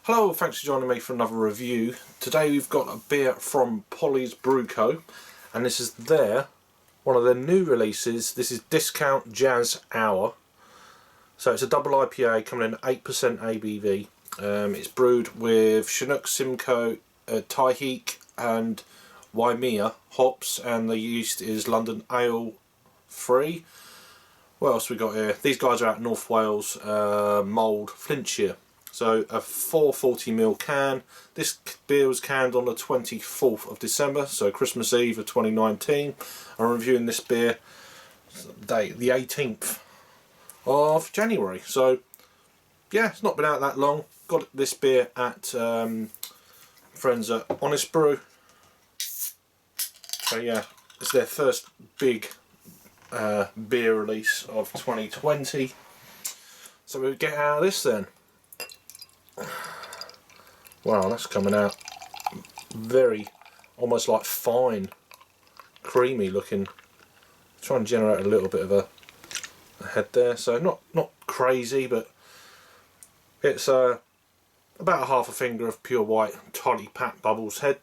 Hello, thanks for joining me for another review. Today we've got a beer from Brew Co, and this is one of their new releases. This is Discount Jazz Hour. So it's a double IPA coming in at 8% ABV. It's brewed with Chinook, Simcoe, Tahik and Waimea hops, and the yeast is London Ale Free. What else we got here? These guys are out North Wales, Mould, Flintshire. So a 440ml can. This beer was canned on the 24th of December, so Christmas Eve of 2019. I'm reviewing this beer date the 18th of January. So yeah, it's not been out that long. Got this beer at friends at HonestBrew. So yeah, it's their first big beer release of 2020. So we'll get out of this then. Wow, that's coming out very, almost like fine, creamy looking. Try and generate a little bit of a head there. So not crazy, but it's about a half a finger of pure white, tightly packed bubbles head.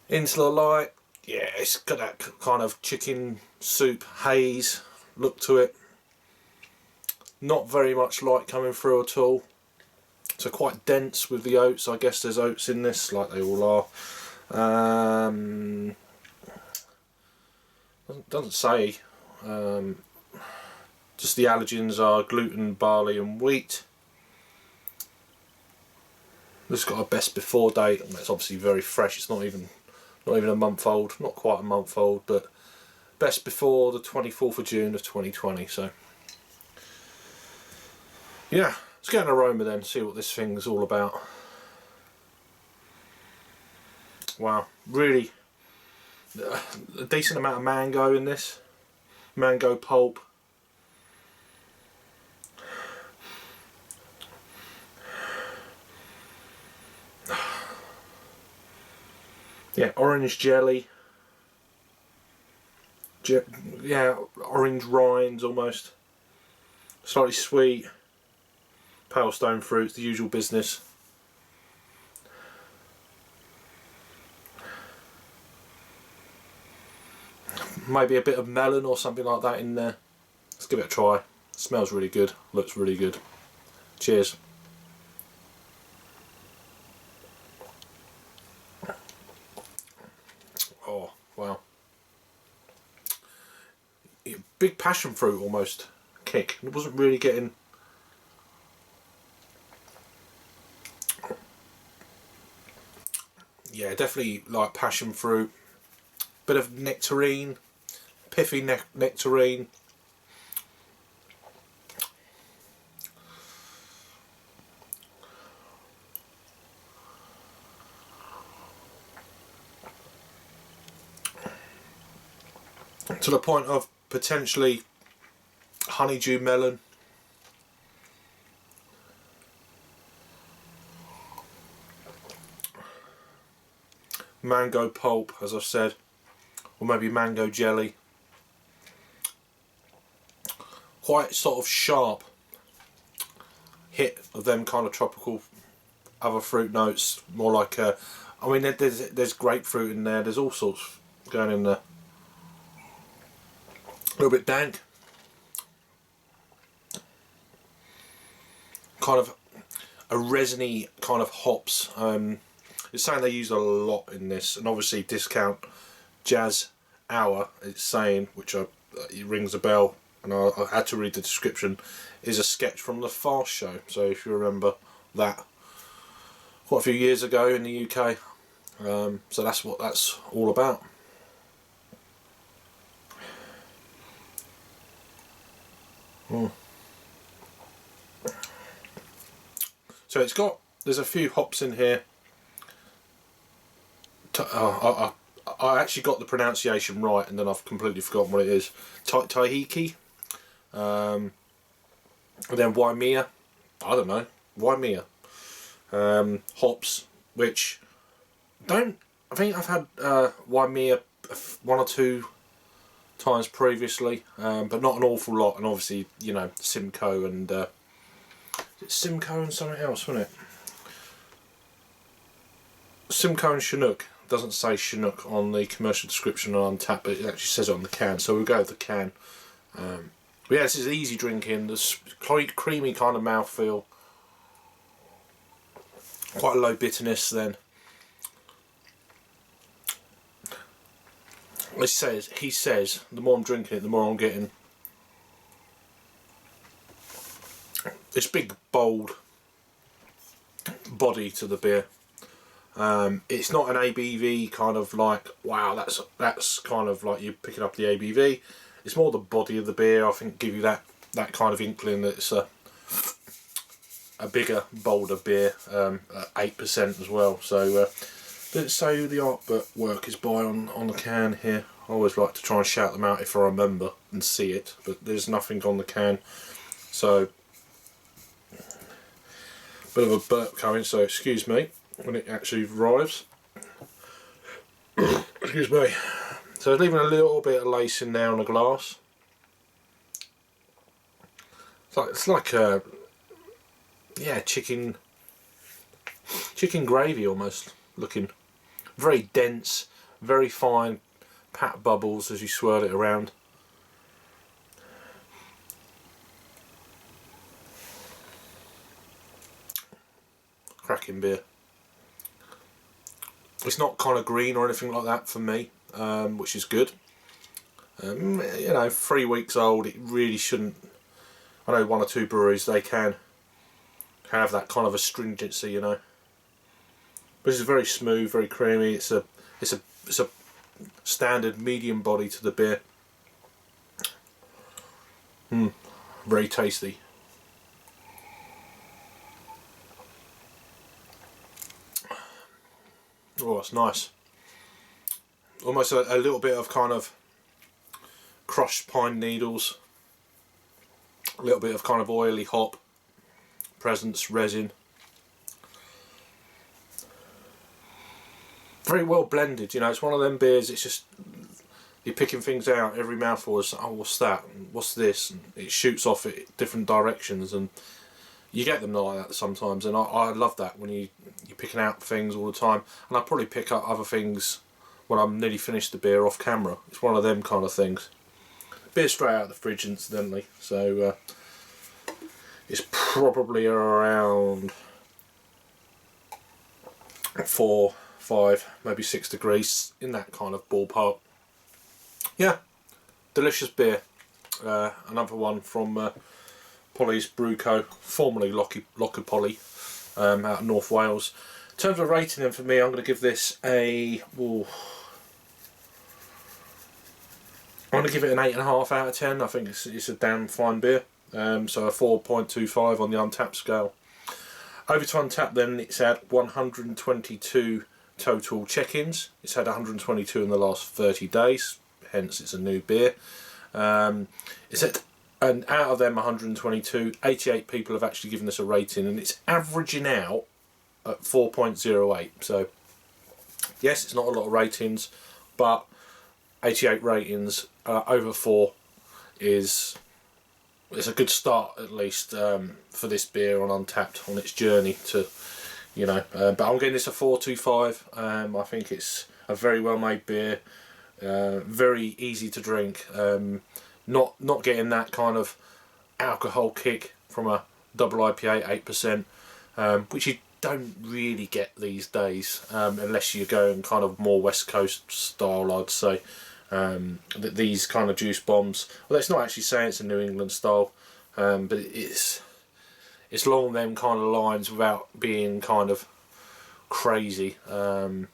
Into the light, yeah, it's got that kind of chicken soup haze look to it. Not very much light coming through at all. So quite dense with the oats. I guess there's oats in this, like they all are. Doesn't say. Just the allergens are gluten, barley and wheat. This has got a best before date, and it's obviously very fresh. It's not even a month old, not quite a month old, but best before the 24th of June of 2020. So yeah, let's get an aroma then, see what this thing's all about. Wow, really a decent amount of mango in this. Mango pulp. Yeah, orange jelly. Yeah, orange rinds almost. Slightly sweet. Pale stone fruits, the usual business. Maybe a bit of melon or something like that in there. Let's give it a try. Smells really good, looks really good. Cheers. Oh, wow. Big passion fruit almost kick. It wasn't really getting... Yeah, definitely like passion fruit. Bit of nectarine, pithy nectarine. To the point of potentially honeydew melon. Mango pulp, as I've said, or maybe mango jelly. Quite sort of sharp hit of them kind of tropical other fruit notes. More like I mean, there's grapefruit in there. There's all sorts going in there. A little bit dank. Kind of a resiny kind of hops. It's saying they use a lot in this, and obviously Discount Jazz Hour, it's saying, which it rings a bell, and I had to read the description, is a sketch from the Fast Show. So if you remember that, quite a few years ago in the UK. So that's what that's all about. So there's a few hops in here. I actually got the pronunciation right, and then I've completely forgotten what it is. Tahiki, and then Waimea. I don't know, Waimea. Hops, which I think I've had Waimea one or two times previously, but not an awful lot. And obviously, you know, Simcoe and It's Simcoe and something else, wasn't it? Simcoe and Chinook. Doesn't say Chinook on the commercial description on tap, but it actually says it on the can, so we'll go with the can. But yeah, this is easy drinking. There's quite creamy kind of mouthfeel, quite a low bitterness. Then he says, the more I'm drinking it, the more I'm getting this big, bold body to the beer. It's not an ABV kind of like, wow, that's kind of like you're picking up the ABV. It's more the body of the beer, I think, give you that kind of inkling that it's a bigger, bolder beer, at 8% as well. So let's say who the artwork is by on the can here. I always like to try and shout them out if I remember and see it, but there's nothing on the can. So, bit of a burp coming, so excuse me when it actually arrives. Excuse me. So leaving a little bit of lace in there on the glass. It's like yeah, chicken gravy almost looking. Very dense, very fine pat bubbles as you swirl it around. Cracking beer. It's not kind of green or anything like that for me, which is good. You know, 3 weeks old, it really shouldn't. I know 1 or 2 breweries, they can have that kind of astringency, you know. But this is very smooth, very creamy. It's a standard medium body to the beer. Very tasty. Oh, it's nice. Almost a little bit of kind of crushed pine needles, a little bit of kind of oily hop presence, resin. Very well blended, you know. It's one of them beers, it's just you're picking things out every mouthful. Is, oh, what's that? What's this? And it shoots off at different directions, and you get them like that sometimes. And I love that when you're picking out things all the time. And I probably pick up other things when I'm nearly finished the beer off camera. It's one of them kind of things. Beer straight out of the fridge, incidentally. So it's probably around 4, 5, maybe 6 degrees, in that kind of ballpark. Yeah, delicious beer. Another one from Polly's Brew Co, formerly Locker Polly, out of North Wales. In terms of rating them for me, I'm going to give this a... Ooh, I'm going to give it an 8.5 out of 10. I think it's a damn fine beer. So a 4.25 on the Untapped scale. Over to Untapped then, it's had 122 total check-ins. It's had 122 in the last 30 days, hence it's a new beer. It's at, and out of them 122, 88 people have actually given this a rating, and it's averaging out at 4.08. So yes, it's not a lot of ratings, but 88 ratings over 4 is a good start, at least, for this beer on Untapped on its journey to, you know. But I'm getting this a 4.25. I think it's a very well made beer, very easy to drink. Not getting that kind of alcohol kick from a double IPA 8%, which you don't really get these days, unless you're going kind of more West Coast style, I'd say. That these kind of juice bombs, well, it's not actually saying it's a New England style, but it's along them kind of lines without being kind of crazy in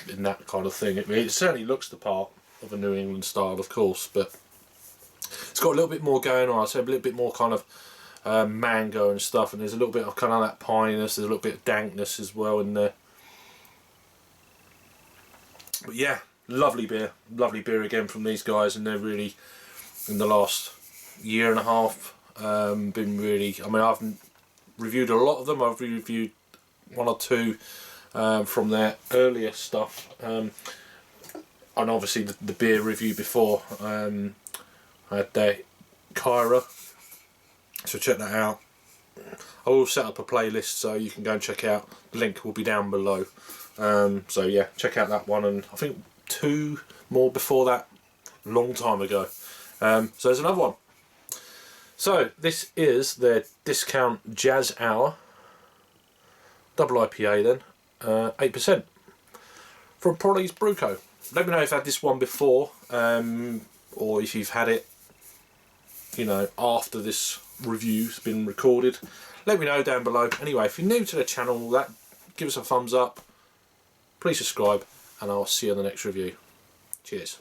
that kind of thing. It certainly looks the part of a New England style, of course, but it's got a little bit more going on. I'd say a little bit more kind of mango and stuff, and there's a little bit of kind of that pininess, there's a little bit of dankness as well in there. But yeah, lovely beer again from these guys, and they're really, in the last year and a half, been really, I mean, I've reviewed a lot of them. I've reviewed 1 or 2 from their earlier stuff, and obviously the beer review before, I had their Kyra, so check that out. I will set up a playlist so you can go and check out. The link will be down below. So yeah, check out that one, and I think 2 more before that, long time ago. So there's another one. So this is their discount Jazz Hour, double IPA then, 8%, from Polly's Brew Co. Let me know if you've had this one before, or if you've had it, you know, after this review's been recorded. Let me know down below. Anyway, if you're new to the channel, give us a thumbs up, please subscribe, and I'll see you on the next review. Cheers.